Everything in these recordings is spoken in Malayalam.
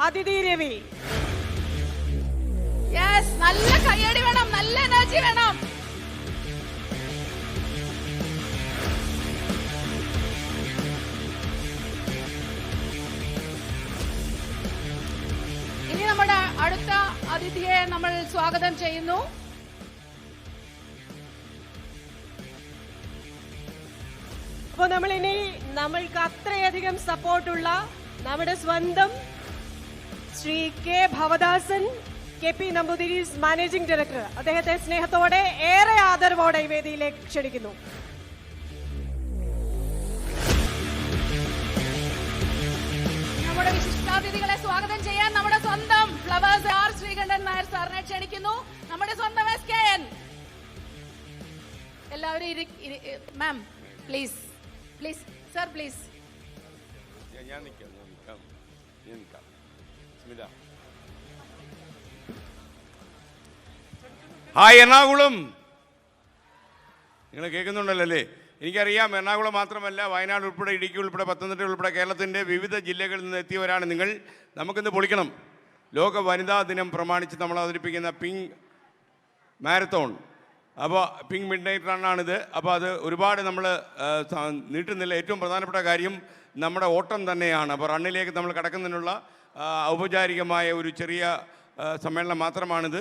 അതിഥി രവി. യെസ്, നല്ല കയ്യടി വേണം, നല്ല എനർജി വേണം. ഇനി നമ്മുടെ അടുത്ത അതിഥിയെ നമ്മൾ സ്വാഗതം ചെയ്യുന്നു. അപ്പോൾ നമ്മൾക്ക് അത്രയധികം സപ്പോർട്ടുള്ള നമ്മുടെ സ്വന്തം Shri K Bhavadasan, KP Namboodiri's managing director, അദ്ദേഹത്തെ സ്നേഹത്തോടെ ഏറെ ആദരവോടെ ഈ വേദിയിലേക്ക് ക്ഷണിക്കുന്നു. നമ്മുടെ വിശിഷ്ടാതിഥികളെ സ്വാഗതം ചെയ്യാൻ നമ്മുടെ സ്വന്തം ഫ്ലവേഴ്സ് ആർ ശ്രീകണ്ഠൻ നായർ സാറിനെ ക്ഷണിക്കുന്നു. നമ്മുടെ സ്വന്തം SKN. എല്ലാവരും ma'am please please sir please. Hi Ernakulam, നിങ്ങൾ കേൾക്കുന്നുണ്ടല്ലോ അല്ലേ? എനിക്കറിയാം, എറണാകുളം മാത്രമല്ല, വയനാട് ഉൾപ്പെടെ, ഇടുക്കി ഉൾപ്പെടെ, പത്തനംതിട്ട ഉൾപ്പെടെ കേരളത്തിൻ്റെ വിവിധ ജില്ലകളിൽ നിന്ന് എത്തിയവരാണ് നിങ്ങൾ. നമുക്കിന്ന് പൊളിക്കണം. ലോക വനിതാ ദിനം പ്രമാണിച്ച് നമ്മൾ അവതരിപ്പിക്കുന്ന പിങ്ക് മാരത്തോൺ, അപ്പോൾ പിങ്ക് മിഡ് നൈറ്റ് റണ്ണാണിത്. അപ്പോൾ അത് ഒരുപാട് നമ്മൾ നീട്ടുന്നില്ല. ഏറ്റവും പ്രധാനപ്പെട്ട കാര്യം നമ്മുടെ ഓട്ടം തന്നെയാണ്. അപ്പോൾ റണ്ണിലേക്ക് നമ്മൾ കടക്കുന്നതിനുള്ള ഔപചാരികമായ ഒരു ചെറിയ സമ്മേളനം മാത്രമാണിത്.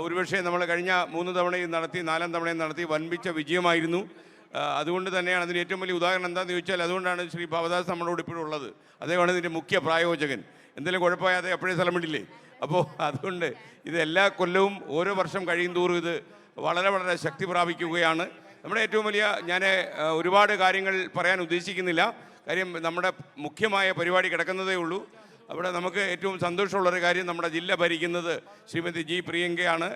ഒരുപക്ഷെ നമ്മൾ കഴിഞ്ഞ 3 തവണയും നടത്തി, 4 തവണയും നടത്തി വൻപിച്ച വിജയമായിരുന്നു. അതുകൊണ്ട് തന്നെയാണ് അതിന് ഏറ്റവും വലിയ ഉദാഹരണം എന്താണെന്ന് ചോദിച്ചാൽ, അതുകൊണ്ടാണ് ശ്രീ ഭവദാസ് നമ്മളോട് ഇപ്പോഴും ഉള്ളത്. അദ്ദേഹമാണ് ഇതിൻ്റെ മുഖ്യ പ്രായോജകൻ. എന്തെങ്കിലും കുഴപ്പമായാതെ അപ്പോഴേ സ്ഥലം വിടില്ലേ. അപ്പോൾ അതുകൊണ്ട് ഇത് എല്ലാ കൊല്ലവും ഓരോ വർഷം കഴിയും തോറും ഇത് വളരെ വളരെ ശക്തി പ്രാപിക്കുകയാണ്. നമ്മുടെ ഏറ്റവും വലിയ, ഞാൻ ഒരുപാട് കാര്യങ്ങൾ പറയാൻ ഉദ്ദേശിക്കുന്നില്ല, കാര്യം നമ്മുടെ മുഖ്യമായ പരിപാടി കിടക്കുന്നതേ ഉള്ളൂ. അവിടെ നമുക്ക് ഏറ്റവും സന്തോഷമുള്ളൊരു കാര്യം, നമ്മുടെ ജില്ല ഭരിക്കുന്നത് ശ്രീമതി ജി പ്രിയങ്കയാണ്.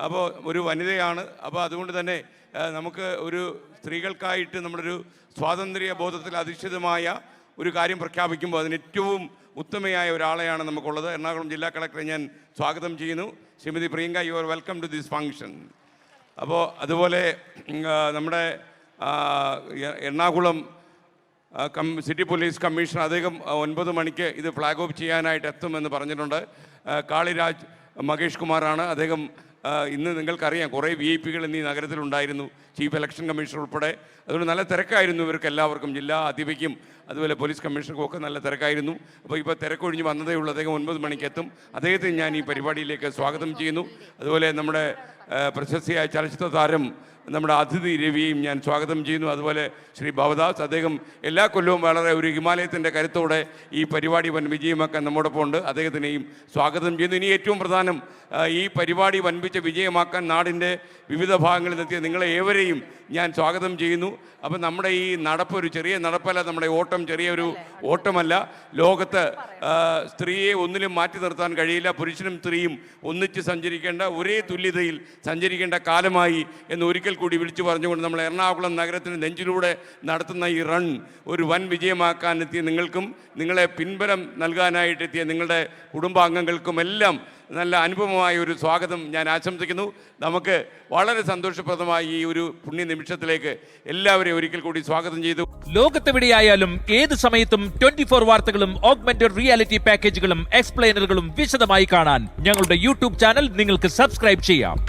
അപ്പോൾ ഒരു വനിതയാണ്. അപ്പോൾ അതുകൊണ്ട് തന്നെ നമുക്ക് ഒരു സ്ത്രീകൾക്കായിട്ട് നമ്മളൊരു സ്വാതന്ത്ര്യ ബോധത്തിൽ അധിഷ്ഠിതമായ ഒരു കാര്യം പ്രഖ്യാപിക്കുമ്പോൾ അതിന് ഏറ്റവും ഉത്തമയായ ഒരാളെയാണ് നമുക്കുള്ളത്. എറണാകുളം ജില്ലാ കളക്ടറെ ഞാൻ സ്വാഗതം ചെയ്യുന്നു. Shrimati Priyanka, you are welcome to this function. അപ്പോൾ അതുപോലെ നമ്മുടെ എറണാകുളം സിറ്റി പോലീസ് കമ്മീഷണർ അദ്ദേഹം 9 മണിക്ക് ഇത് ഫ്ലാഗ് ഓഫ് ചെയ്യാനായിട്ട് എത്തുമെന്ന് പറഞ്ഞിട്ടുണ്ട്. കാളിരാജ് മഹേഷ് കുമാറാണ് അദ്ദേഹം. ഇന്ന് നിങ്ങൾക്കറിയാം, കുറേ VIP ഇന്ന് ഈ നഗരത്തിലുണ്ടായിരുന്നു, ചീഫ് ഇലക്ഷൻ കമ്മീഷണർ ഉൾപ്പെടെ. അതുകൊണ്ട് നല്ല തിരക്കായിരുന്നു ഇവർക്ക് എല്ലാവർക്കും, ജില്ലാ അധിപയ്ക്കും അതുപോലെ പോലീസ് കമ്മീഷണർക്കും ഒക്കെ നല്ല തിരക്കായിരുന്നു. അപ്പോൾ ഇപ്പോൾ തിരക്കൊഴിഞ്ഞ് വന്നതേ ഉള്ളൂ. അദ്ദേഹം 9 മണിക്ക് എത്തും. അദ്ദേഹത്തെ ഞാൻ ഈ പരിപാടിയിലേക്ക് സ്വാഗതം ചെയ്യുന്നു. അതുപോലെ നമ്മുടെ പ്രശസ്തിയായ ചലച്ചിത്ര താരം നമ്മുടെ അതിഥി രവിയെയും ഞാൻ സ്വാഗതം ചെയ്യുന്നു. അതുപോലെ ശ്രീ ഭവദാസ്, അദ്ദേഹം എല്ലാ കൊല്ലവും വളരെ ഒരു ഹിമാലയത്തിൻ്റെ കരുത്തോടെ ഈ പരിപാടി വൻ വിജയമാക്കാൻ നമ്മോടൊപ്പം ഉണ്ട്. അദ്ദേഹത്തിനെയും സ്വാഗതം ചെയ്യുന്നു. ഇനി ഏറ്റവും പ്രധാനം, ഈ പരിപാടി വൻപിച്ച വിജയമാക്കാൻ നാടിൻ്റെ വിവിധ ഭാഗങ്ങളിൽ എത്തിയ നിങ്ങളെ ഏവരെയും ഞാൻ സ്വാഗതം ചെയ്യുന്നു. അപ്പം നമ്മുടെ ഈ നടപ്പ് ഒരു ചെറിയ നടപ്പല്ല, നമ്മുടെ ഓട്ടം ചെറിയൊരു ഓട്ടമല്ല. ലോകത്ത് സ്ത്രീയെ ഒന്നിലും മാറ്റി നിർത്താൻ കഴിയില്ല. പുരുഷനും സ്ത്രീയും ഒന്നിച്ച് സഞ്ചരിക്കേണ്ട, ഒരേ തുല്യതയിൽ സഞ്ചരിക്കേണ്ട കാലമായി എന്ന് ഒരിക്കൽ കൂടി വിളിച്ചു പറഞ്ഞുകൊണ്ട് നമ്മൾ എറണാകുളം നഗരത്തിന് നെഞ്ചിലൂടെ നടത്തുന്ന ഈ റൺ ഒരു വൻ വിജയമാക്കാൻ എത്തിയ നിങ്ങൾക്കും, നിങ്ങളെ പിൻബലം നൽകാനായിട്ടെത്തിയ നിങ്ങളുടെ കുടുംബാംഗങ്ങൾക്കും എല്ലാം നല്ല അനുപമമായ ഒരു സ്വാഗതം ഞാൻ ആശംസിക്കുന്നു. നമുക്ക് വളരെ സന്തോഷപ്രദമായ ഈ ഒരു പുണ്യ നിമിഷത്തിലേക്ക് എല്ലാവരെയും ഒരിക്കൽ കൂടി സ്വാഗതം ചെയ്തു. ലോകത്തെവിടെയായാലും ഏത് സമയത്തും 24 വാർത്തകളും ഓഗ്മെന്റഡ് റിയാലിറ്റി പാക്കേജുകളും എക്സ്പ്ലെയിനറുകളും വിശദമായി കാണാൻ ഞങ്ങളുടെ YouTube ചാനൽ നിങ്ങൾക്ക് സബ്സ്ക്രൈബ് ചെയ്യാം.